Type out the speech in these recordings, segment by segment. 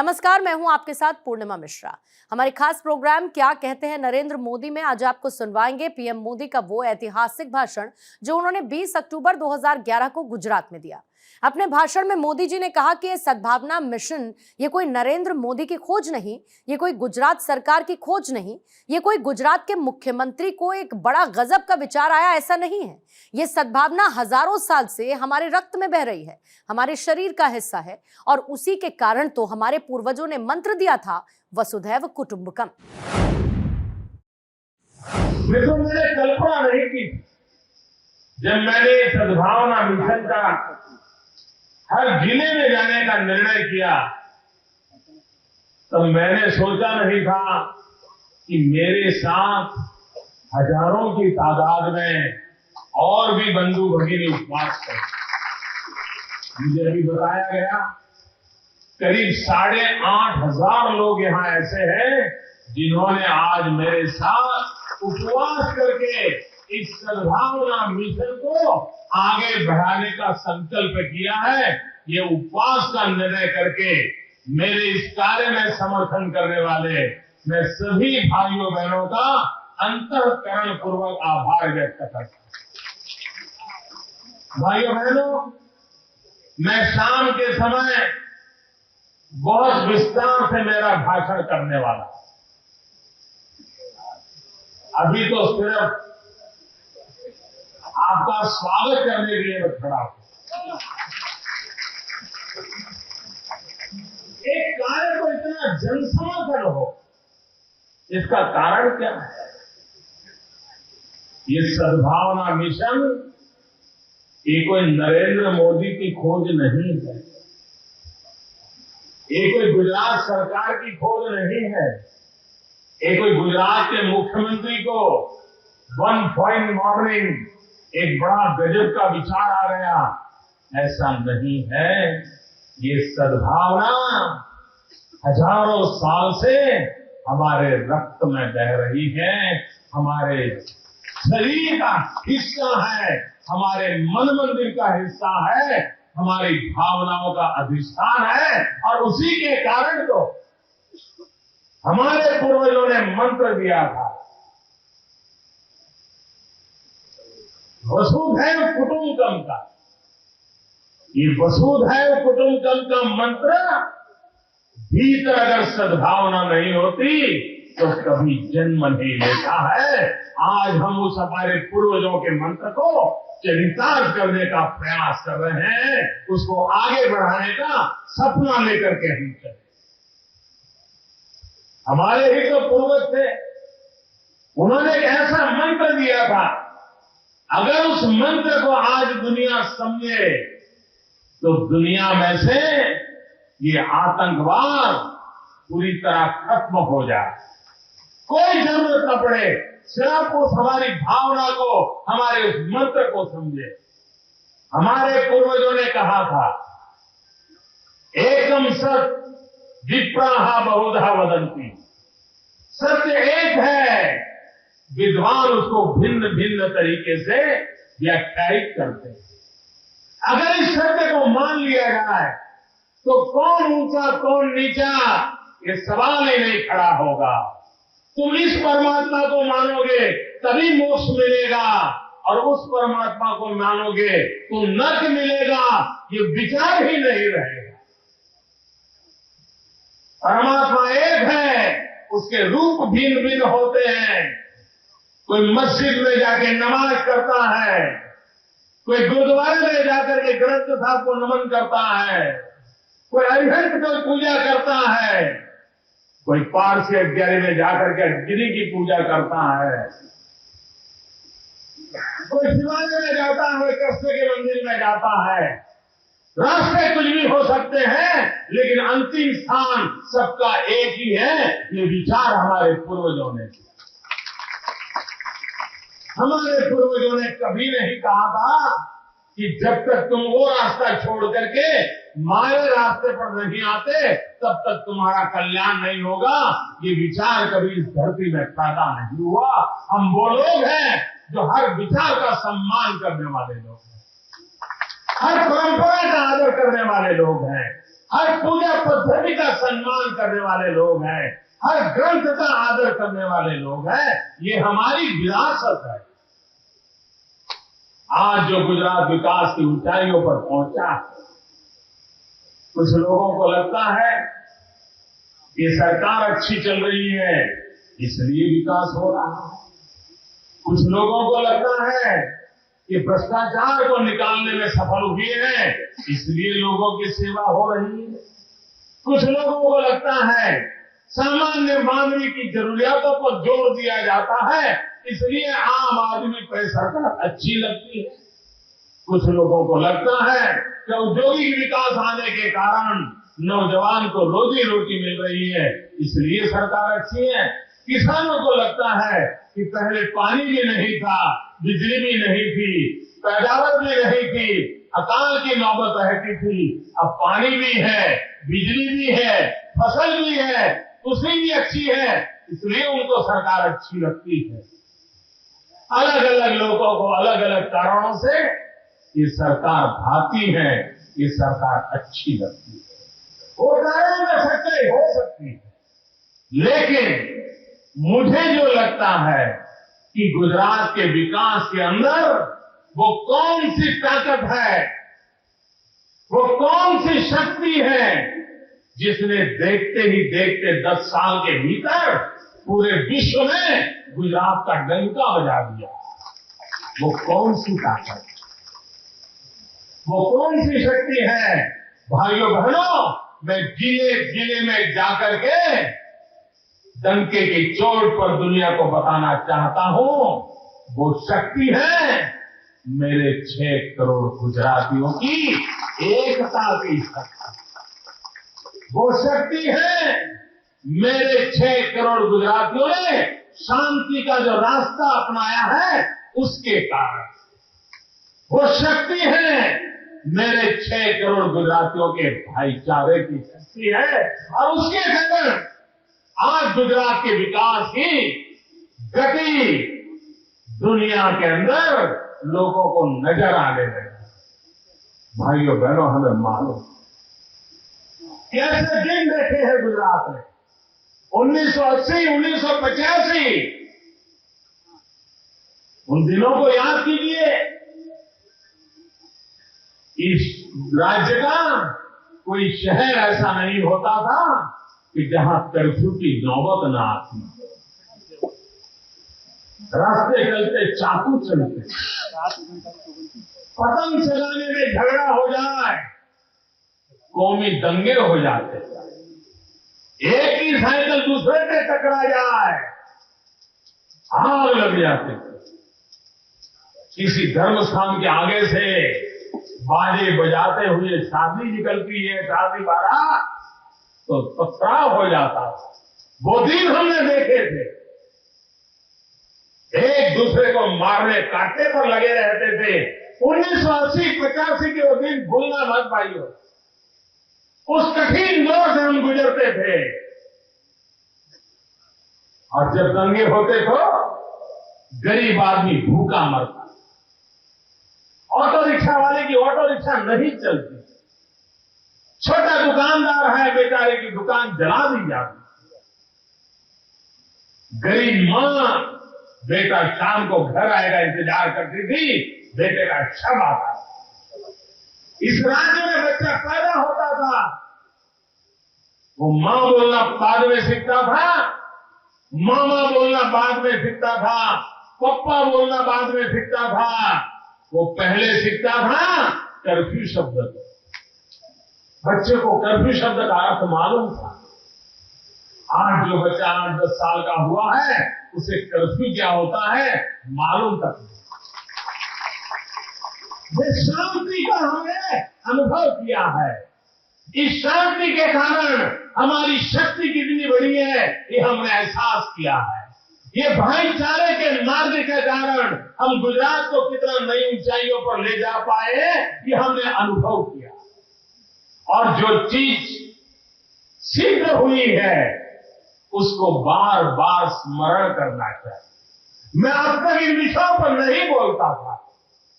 नमस्कार, मैं हूं आपके साथ पूर्णिमा मिश्रा। हमारे खास प्रोग्राम क्या कहते हैं नरेंद्र मोदी में आज आपको सुनवाएंगे पीएम मोदी का वो ऐतिहासिक भाषण जो उन्होंने 20 अक्टूबर 2011 को गुजरात में दिया। अपने भाषण में मोदी जी ने कहा कि ये सद्भावना मिशन ये कोई नरेंद्र मोदी की खोज नहीं, ये कोई गुजरात सरकार की खोज नहीं, ये कोई गुजरात के मुख्यमंत्री को एक बड़ा गजब का विचार आया ऐसा नहीं है। ये सद्भावना हजारों साल से हमारे रक्त में बह रही है, हमारे शरीर का हिस्सा है और उसी के कारण तो हमारे पूर्वजों ने मंत्र दिया था वसुधैव कुटुंबकम। देखो, मैंने कल्पना नहीं की जब मैंने सद्भावना मिशन का हर जिले में जाने का निर्णय किया, तब मैंने सोचा नहीं था कि मेरे साथ हजारों की तादाद में और भी बंधु भगिनी उपवास करें। मुझे अभी बताया गया करीब 8,500 लोग यहाँ ऐसे हैं जिन्होंने आज मेरे साथ उपवास करके इस सद्भावना मिशन को आगे बढ़ाने का संकल्प किया है। ये उपवास का निर्णय करके मेरे इस कार्य में समर्थन करने वाले मैं सभी भाइयों बहनों का अंतःकरण पूर्वक आभार व्यक्त करता हूं। भाइयों बहनों, मैं शाम के समय बहुत विस्तार से मेरा भाषण करने वाला। अभी तो सिर्फ आपका स्वागत करने के लिए मैं खड़ा हूं। एक कार्य को इतना जनसमर्थन हो, इसका कारण क्या है? ये सद्भावना मिशन ये कोई नरेंद्र मोदी की खोज नहीं है, ये कोई गुजरात सरकार की खोज नहीं है, ये कोई गुजरात के मुख्यमंत्री को वन फाइन मॉर्निंग एक बड़ा गजब का विचार आ गया, ऐसा नहीं है। ये सद्भावना हजारों साल से हमारे रक्त में बह रही है, हमारे शरीर का हिस्सा है, हमारे मन मंदिर का हिस्सा है, हमारी भावनाओं का अधिष्ठान है। और उसी के कारण तो हमारे पूर्वजों ने मंत्र दिया था वसुधैव कुटुंबकम का। ये वसुधैव कुटुंबकम का मंत्र भीतर अगर सद्भावना नहीं होती तो कभी जन्म नहीं लेता है। आज हम उस हमारे पूर्वजों के मंत्र को चरितार्थ करने का प्रयास कर रहे हैं, उसको आगे बढ़ाने का सपना लेकर के हम चले। हमारे ही तो पूर्वज थे, उन्होंने एक ऐसा मंत्र दिया था, अगर उस मंत्र को आज दुनिया समझे तो दुनिया में से ये आतंकवाद पूरी तरह खत्म हो जाए। कोई जरूरत न पड़े, सिर्फ उस हमारी भावना को, हमारे उस मंत्र को समझे। हमारे पूर्वजों ने कहा था, एकम सत विप्राहा बहुधा वदंती। सत्य एक है, विद्वान उसको भिन्न भिन्न तरीके से व्याख्यायित करते हैं। अगर इस सत्य को मान लिया जाए तो कौन ऊंचा कौन नीचा ये सवाल ही नहीं खड़ा होगा। तुम इस परमात्मा को मानोगे तभी मोक्ष मिलेगा, और उस परमात्मा को मानोगे तो नर्क मिलेगा, ये विचार ही नहीं रहेगा। परमात्मा एक है, उसके रूप भिन्न भिन्न होते हैं। कोई मस्जिद में जाके नमाज करता है, कोई गुरुद्वारे में जाकर के ग्रंथ साहब को नमन करता है, कोई अरिहंत को पूजा करता है, कोई पारसी अध्याय में जाकर के गिरी की पूजा करता है, कोई शिवालय में जाता है, कृष्ण के मंदिर में जाता है। रास्ते कुछ भी हो सकते हैं, लेकिन अंतिम स्थान सबका एक ही है। ये विचार हमारे पूर्वजों ने किया। हमारे पूर्वजों ने कभी नहीं कहा था कि जब तक तुम वो रास्ता छोड़ करके हमारे रास्ते पर नहीं आते तब तक तुम्हारा कल्याण नहीं होगा। ये विचार कभी इस धरती में पैदा नहीं हुआ। हम वो लोग हैं जो हर विचार का सम्मान करने वाले लोग हैं, हर परंपरा का आदर करने वाले लोग हैं, हर पूजा पद्धति का सम्मान करने वाले लोग हैं, हर ग्रंथ का आदर करने वाले लोग हैं। ये हमारी विरासत है। आज जो गुजरात विकास की ऊंचाइयों पर पहुंचा है, कुछ लोगों को लगता है कि सरकार अच्छी चल रही है इसलिए विकास हो रहा है। कुछ लोगों को लगता है कि भ्रष्टाचार को निकालने में सफल हुए हैं इसलिए लोगों की सेवा हो रही है। कुछ लोगों को लगता है सामान्य मानवीय की जरूरियातों पर जोर दिया जाता है इसलिए आम आदमी पर सरकार अच्छी लगती है। कुछ लोगों को लगता है कि औद्योगिक विकास आने के कारण नौजवान को रोजी रोटी मिल रही है इसलिए सरकार अच्छी है। किसानों को लगता है कि पहले पानी भी नहीं था, बिजली भी नहीं थी, पैदावार भी नहीं थी, अकाल की नौबत रहती थी, अब पानी भी है, बिजली भी है, फसल भी है, कृषि भी अच्छी है इसलिए उनको सरकार अच्छी लगती है। अलग अलग लोगों को अलग अलग कारणों से ये सरकार भाती है, ये सरकार अच्छी लगती है। वो कारण में सच्चाई हो सकती है, लेकिन मुझे जो लगता है कि गुजरात के विकास के अंदर वो कौन सी ताकत है, वो कौन सी शक्ति है जिसने देखते ही देखते 10 साल के भीतर पूरे विश्व में गुजरात का डंका बजा दिया। वो कौन सी ताकत, वो कौन सी शक्ति है? भाइयों बहनों, मैं जिले जिले में जाकर के डंके की चोट पर दुनिया को बताना चाहता हूं। वो शक्ति है मेरे 6 करोड़ गुजरातियों की एकता की शक्ति। वो शक्ति है मेरे 6 करोड़ गुजरातियों ने शांति का जो रास्ता अपनाया है उसके कारण। वो शक्ति है मेरे 6 करोड़ गुजरातियों के भाईचारे की शक्ति है और उसके कारण आज गुजरात के विकास की गति दुनिया के अंदर लोगों को नजर आने लगी। भाइयों बहनों, हमें मालूम कैसे दिन देखे हैं गुजरात में। 1980, 1985 उन दिनों को याद कीजिए। इस राज्य का कोई शहर ऐसा नहीं होता था कि जहां कर्फ्यू की नौबत न आती। रास्ते चलते चाकू चलते, पतंग चलाने में झगड़ा हो जाए, कौमी दंगे हो जाते, एक ही साइकिल दूसरे पे टकरा जाए, आग लग जाती। किसी धर्म स्थान के आगे से बाजे बजाते हुए शादी निकलती है, शादी बारात, तो पथराव हो जाता। वो दिन हमने देखे थे, एक दूसरे को मारने काटने पर लगे रहते थे। 1980-85 के वो दिन भूलना मत भाइयों। उस कठिन दौर से हम गुजरते थे और जब दंगे होते तो गरीब आदमी भूखा मरता, ऑटो रिक्शा वाले की ऑटो रिक्शा नहीं चलती, छोटा दुकानदार है बेचारे की दुकान जला दी जाती, गरीब मां बेटा शाम को घर आएगा इंतजार करती थी, बेटे का शव आता। इस राज्य में बच्चा पैदा होता था, वो मां बोलना बाद में सीखता था, मामा बोलना बाद में सीखता था, पप्पा बोलना बाद में सीखता था। वो पहले सीखता था कर्फ्यू शब्द। बच्चे को कर्फ्यू शब्द का अर्थ मालूम था। आज जो बच्चा 8-10 साल का हुआ है उसे कर्फ्यू क्या होता है मालूम तक नहीं। ये शांति का हमने अनुभव किया है। इस शांति के कारण हमारी शक्ति कितनी बड़ी है ये हमने एहसास किया है। ये भाईचारे के मार्ग के कारण हम गुजरात को कितना नई ऊंचाइयों पर ले जा पाए ये हमने अनुभव किया। और जो चीज सिद्ध हुई है उसको बार बार स्मरण करना चाहिए। मैं अब तक इन विषयों पर नहीं बोलता था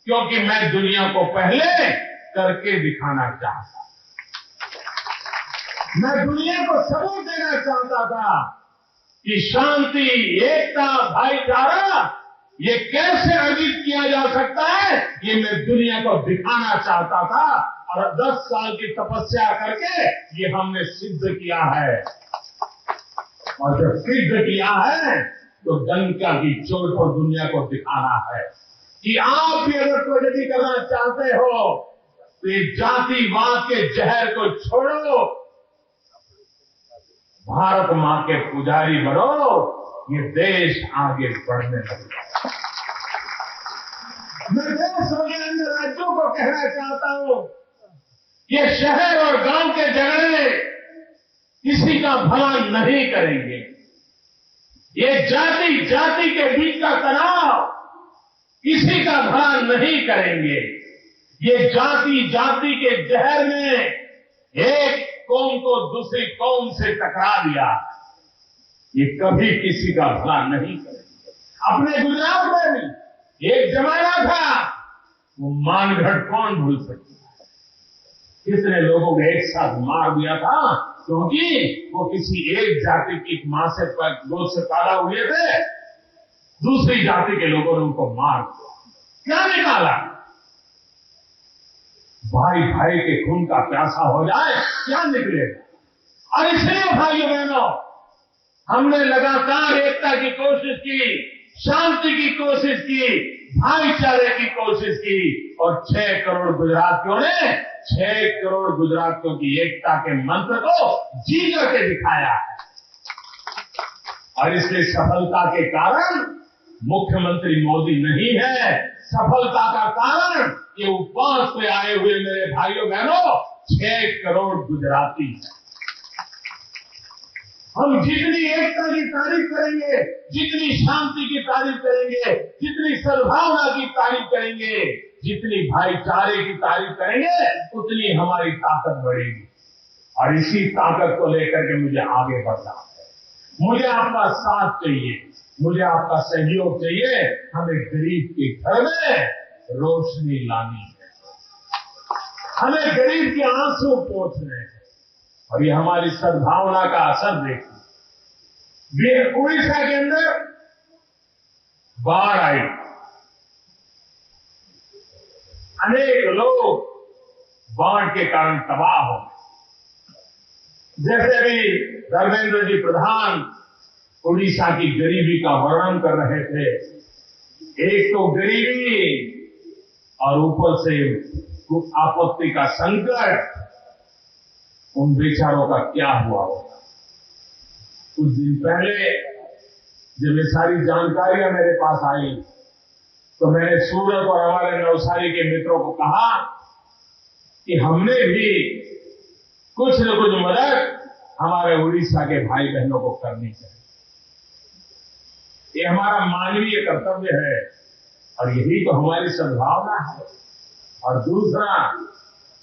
क्योंकि मैं दुनिया को पहले करके दिखाना चाहता। मैं दुनिया को सबूत देना चाहता था कि शांति, एकता, भाईचारा ये कैसे अर्जित किया जा सकता है, ये मैं दुनिया को दिखाना चाहता था। और 10 साल की तपस्या करके ये हमने सिद्ध किया है। और जब सिद्ध किया है तो डंका की चोट पर दुनिया को दिखाना है कि आप भी अगर प्रगति करना चाहते हो तो ये जातिवाद के जहर को छोड़ो, भारत मां के पुजारी बनो, ये देश आगे बढ़ने लगेगा। मैं देश और अन्य राज्यों को कहना चाहता हूं, ये शहर और गांव के झगड़े किसी का भला नहीं करेंगे। ये जाति जाति के बीच का तनाव किसी का भला नहीं करेंगे। ये जाति जाति के जहर में एक कौम को दूसरी कौम से टकरा दिया, ये कभी किसी का भला नहीं करेंगे। अपने गुजरात में भी एक जमाना था, वो मानगढ़ कौन भूल सकता है, कितने लोगों को एक साथ मार दिया था क्योंकि वो किसी एक जाति की मां से गोद से पैदा हुए थे, दूसरी जाति के लोगों ने उनको मार दिया। क्या निकाला? भाई भाई के खून का प्यासा हो जाए, क्या निकलेगा? और इसलिए भाइयों बहनों, हमने लगातार एकता की कोशिश की, शांति की कोशिश की, भाईचारे की कोशिश की, और 6 करोड़ गुजरातियों ने 6 करोड़ गुजरातियों की एकता के मंत्र को जी करके दिखाया है। और इसलिए सफलता के कारण मुख्यमंत्री मोदी नहीं है, सफलता का कारण ये उपवास पे आए हुए मेरे भाइयों बहनों 6 करोड़ गुजराती हैं। हम जितनी एकता की तारीफ करेंगे, जितनी शांति की तारीफ करेंगे, जितनी सद्भावना की तारीफ करेंगे, जितनी भाईचारे की तारीफ करेंगे, उतनी हमारी ताकत बढ़ेगी। और इसी ताकत को लेकर के मुझे आगे बढ़ना है। मुझे आपका साथ चाहिए, मुझे आपका सहयोग चाहिए। हमें गरीब के घर में रोशनी लानी है, हमें गरीब के आंसू पोंछने हैं। और ये हमारी सद्भावना का असर देखिए। उड़ीसा के अंदर बाढ़ आई, अनेक लोग बाढ़ के कारण तबाह हो गए। जैसे अभी धर्मेंद्र जी प्रधान उड़ीसा की गरीबी का वर्णन कर रहे थे, एक तो गरीबी और ऊपर से आपत्ति का संकट, उन बेचारों का क्या हुआ होगा। कुछ दिन पहले जब ये सारी जानकारियां मेरे पास आई तो मैंने सूरत और हमारे नवसारी के मित्रों को कहा कि हमने भी कुछ न कुछ मदद हमारे उड़ीसा के भाई बहनों को करनी चाहिए। ये हमारा मानवीय कर्तव्य है और यही तो हमारी सद्भावना है। और दूसरा,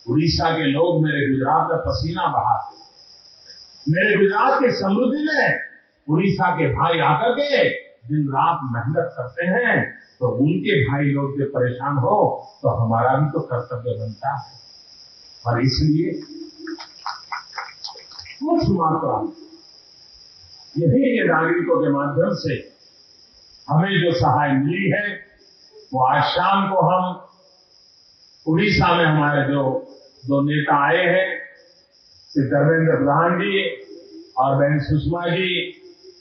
उड़ीसा के लोग मेरे गुजरात में पसीना बहाते, मेरे गुजरात की समृद्धि में उड़ीसा के भाई आकर के दिन रात मेहनत करते हैं, तो उनके भाई लोग जब परेशान हो तो हमारा भी तो कर्तव्य बनता है। और इसलिए कुछ मात्रा यही के नागरिकों के माध्यम से हमें जो सहाय मिली है, वो आज शाम को हम उड़ीसा में हमारे जो 2 नेता आए हैं, श्री धर्मेंद्र प्रधान जी और बहन सुषमा जी,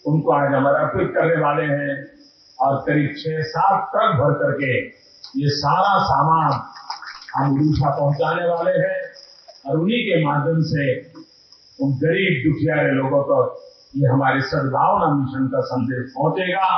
उनको आज हम अर्पित करने वाले हैं। और करीब 6-7 ट्रक भर करके ये सारा सामान हम उड़ीसा पहुंचाने वाले हैं। और उन्हीं के माध्यम से उन गरीब दुखियारे लोगों को ये हमारे सद्भावना मिशन का संदेश पहुंचेगा।